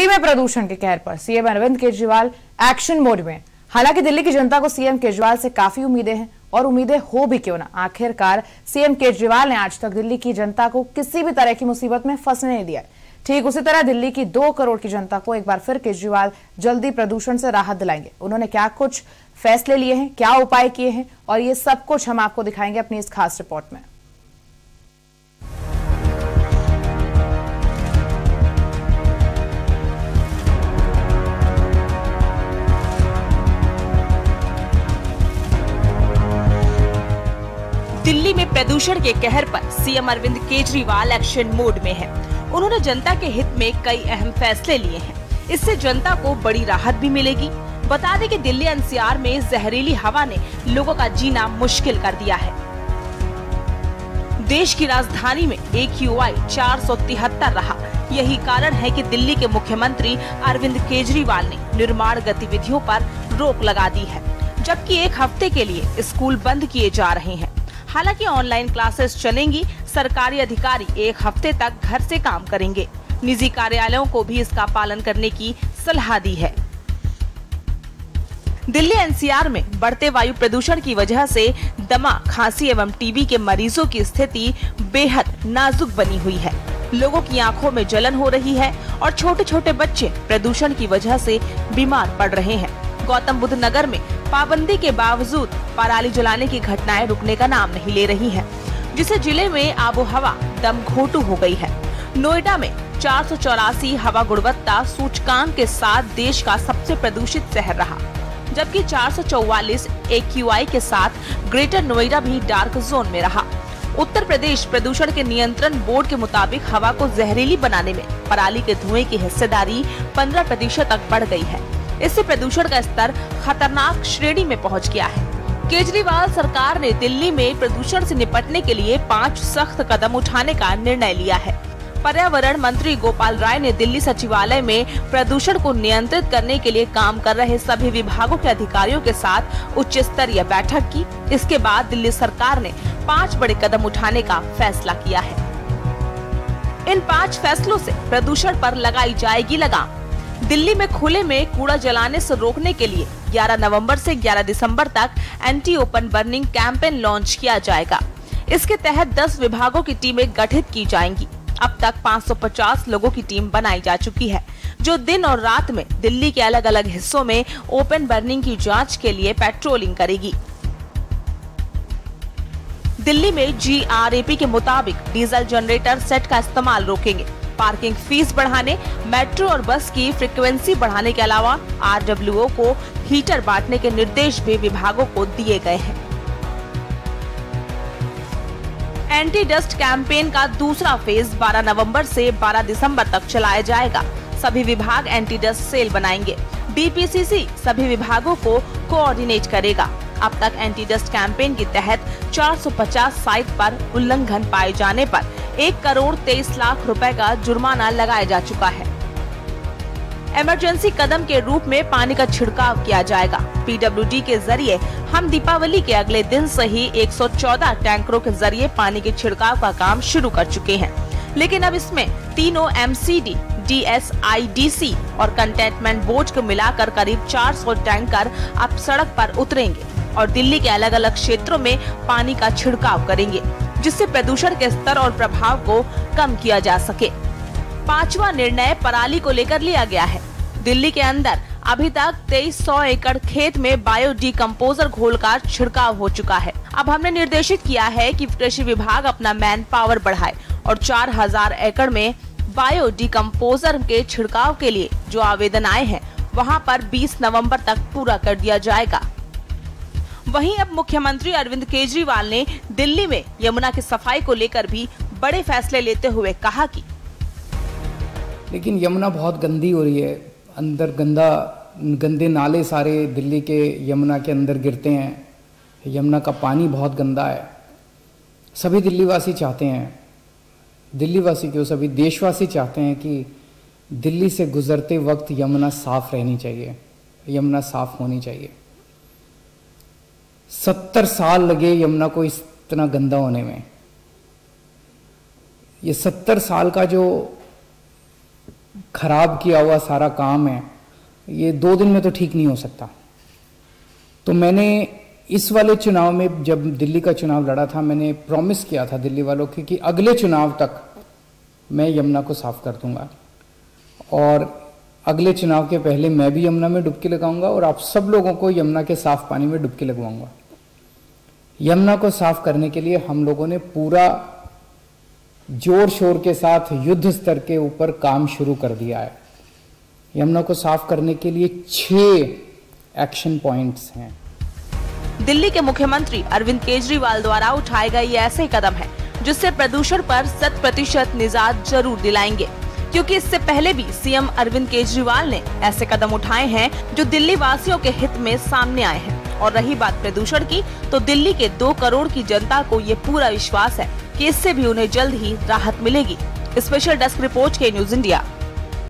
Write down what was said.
दिल्ली में प्रदूषण के कहर पर CM Arvind Kejriwal action mode में। हालांकि दिल्ली की जनता को सीएम केजरीवाल से काफी उम्मीदें हैं, और उम्मीदें हो भी क्यों ना, आखिरकार सीएम केजरीवाल ने आज तक दिल्ली की जनता को किसी भी तरह की मुसीबत में फंसने नहीं दिया। ठीक उसी तरह दिल्ली की 2 करोड़ की जनता को एक बार फिर केजरीवाल जल्दी प्रदूषण से राहत दिलाएंगे। उन्होंने क्या कुछ फैसले लिए हैं, क्या उपाय किए हैं, और ये सब कुछ हम आपको दिखाएंगे अपनी इस खास रिपोर्ट में। दिल्ली में प्रदूषण के कहर पर CM Arvind Kejriwal action mode में हैं। उन्होंने जनता के हित में कई अहम फैसले लिए हैं। इससे जनता को बड़ी राहत भी मिलेगी। बता दें कि दिल्ली एनसीआर में जहरीली हवा ने लोगों का जीना मुश्किल कर दिया है। देश की राजधानी में AQI 473 रहा। यही कारण है कि दिल्ली के मुख्यमंत्री अरविंद केजरीवाल ने निर्माण गतिविधियों पर रोक लगा दी है, जबकि एक हफ्ते के लिए स्कूल बंद किए जा रहे हैं। हालांकि ऑनलाइन क्लासेस चलेंगी। सरकारी अधिकारी एक हफ्ते तक घर से काम करेंगे। निजी कार्यालयों को भी इसका पालन करने की सलाह दी है। दिल्ली एनसीआर में बढ़ते वायु प्रदूषण की वजह से दमा, खांसी एवं टीबी के मरीजों की स्थिति बेहद नाजुक बनी हुई है। लोगों की आंखों में जलन हो रही है और छोटे छोटे बच्चे प्रदूषण की वजह से बीमार पड़ रहे हैं। गौतम बुद्ध नगर में पाबंदी के बावजूद पराली जलाने की घटनाएं रुकने का नाम नहीं ले रही हैं, जिससे जिले में आबो हवा दम घोटू हो गई है। नोएडा में 484 हवा गुणवत्ता सूचकांक के साथ देश का सबसे प्रदूषित शहर रहा, जबकि 444 AQI के साथ ग्रेटर नोएडा भी डार्क जोन में रहा। उत्तर प्रदेश प्रदूषण के नियंत्रण बोर्ड के मुताबिक हवा को जहरीली बनाने में पराली के धुएं की हिस्सेदारी 15% तक बढ़ गई है। इससे प्रदूषण का स्तर खतरनाक श्रेणी में पहुंच गया है। केजरीवाल सरकार ने दिल्ली में प्रदूषण से निपटने के लिए 5 सख्त कदम उठाने का निर्णय लिया है। पर्यावरण मंत्री गोपाल राय ने दिल्ली सचिवालय में प्रदूषण को नियंत्रित करने के लिए काम कर रहे सभी विभागों के अधिकारियों के साथ उच्च स्तरीय बैठक की। इसके बाद दिल्ली सरकार ने 5 बड़े कदम उठाने का फैसला किया है। इन 5 फैसलों से प्रदूषण पर लगाई जाएगी लगाम। दिल्ली में खुले में कूड़ा जलाने से रोकने के लिए 11 नवंबर से 11 दिसंबर तक anti open burning campaign launch किया जाएगा। इसके तहत 10 विभागों की टीमें गठित की जाएंगी। अब तक 550 लोगों की टीम बनाई जा चुकी है, जो दिन और रात में दिल्ली के अलग अलग हिस्सों में ओपन बर्निंग की जांच के लिए पेट्रोलिंग करेगी। दिल्ली में GRAP के मुताबिक डीजल जनरेटर सेट का इस्तेमाल रोकेंगे। पार्किंग फीस बढ़ाने, मेट्रो और बस की फ्रीक्वेंसी बढ़ाने के अलावा RWO को हीटर बांटने के निर्देश भी विभागों को दिए गए हैं। एंटी डस्ट कैंपेन का दूसरा फेज 12 नवंबर से 12 दिसंबर तक चलाया जाएगा। सभी विभाग एंटी डस्ट सेल बनाएंगे। DPCC सभी विभागों को कोऑर्डिनेट करेगा। अब तक एंटी डस्ट कैंपेन के तहत 450 साइट पर उल्लंघन पाए जाने पर 1 करोड़ 23 लाख रुपए का जुर्माना लगाया जा चुका है। इमरजेंसी कदम के रूप में पानी का छिड़काव किया जाएगा। PWD के जरिए हम दीपावली के अगले दिन से ही 114 टैंकरों के जरिए पानी के छिड़काव का काम शुरू कर चुके हैं, लेकिन अब इसमें तीनों MCD, DSIDC और कंटेनमेंट बोर्ड को मिलाकर करीब 400 टैंकर अब सड़क पर उतरेंगे और दिल्ली के अलग अलग क्षेत्रों में पानी का छिड़काव करेंगे, जिससे प्रदूषण के स्तर और प्रभाव को कम किया जा सके। 5वां निर्णय पराली को लेकर लिया गया है। दिल्ली के अंदर अभी तक 2300 एकड़ खेत में बायो डिकम्पोजर घोल का छिड़काव हो चुका है। अब हमने निर्देशित किया है कि कृषि विभाग अपना मैन पावर बढ़ाए और 4000 एकड़ में बायो डिकम्पोजर के छिड़काव के लिए जो आवेदन आए हैं, वहां पर 20 नवंबर तक पूरा कर दिया जाएगा। वहीं अब मुख्यमंत्री अरविंद केजरीवाल ने दिल्ली में यमुना की सफाई को लेकर भी बड़े फैसले लेते हुए कहा कि लेकिन यमुना बहुत गंदी हो रही है। अंदर गंदे नाले सारे दिल्ली के यमुना के अंदर गिरते हैं। यमुना का पानी बहुत गंदा है। सभी दिल्लीवासी चाहते हैं, दिल्लीवासी क्यों, सभी देशवासी चाहते हैं कि दिल्ली से गुजरते वक्त यमुना साफ रहनी चाहिए, यमुना साफ होनी चाहिए। 70 साल लगे यमुना को इतना गंदा होने में। ये 70 साल का जो खराब किया हुआ सारा काम है, ये 2 दिन में तो ठीक नहीं हो सकता। तो मैंने इस वाले चुनाव में, जब दिल्ली का चुनाव लड़ा था, मैंने प्रॉमिस किया था दिल्ली वालों को कि अगले चुनाव तक मैं यमुना को साफ कर दूंगा, और अगले चुनाव के पहले मैं भी यमुना में डुबकी लगाऊंगा और आप सब लोगों को यमुना के साफ पानी में डुबकी लगवाऊंगा। यमुना को साफ करने के लिए हम लोगों ने पूरा जोर शोर के साथ युद्ध स्तर के ऊपर काम शुरू कर दिया है। यमुना को साफ करने के लिए 6 एक्शन पॉइंट्स हैं। दिल्ली के मुख्यमंत्री अरविंद केजरीवाल द्वारा उठाए गए ये ऐसे कदम हैं जिससे प्रदूषण पर 100% निजात जरूर दिलाएंगे, क्योंकि इससे पहले भी सीएम अरविंद केजरीवाल ने ऐसे कदम उठाए हैं जो दिल्ली वासियों के हित में सामने आए हैं। और रही बात प्रदूषण की, तो दिल्ली के 2 करोड़ की जनता को ये पूरा विश्वास है कि इससे भी उन्हें जल्द ही राहत मिलेगी। स्पेशल डेस्क रिपोर्ट के न्यूज़ इंडिया।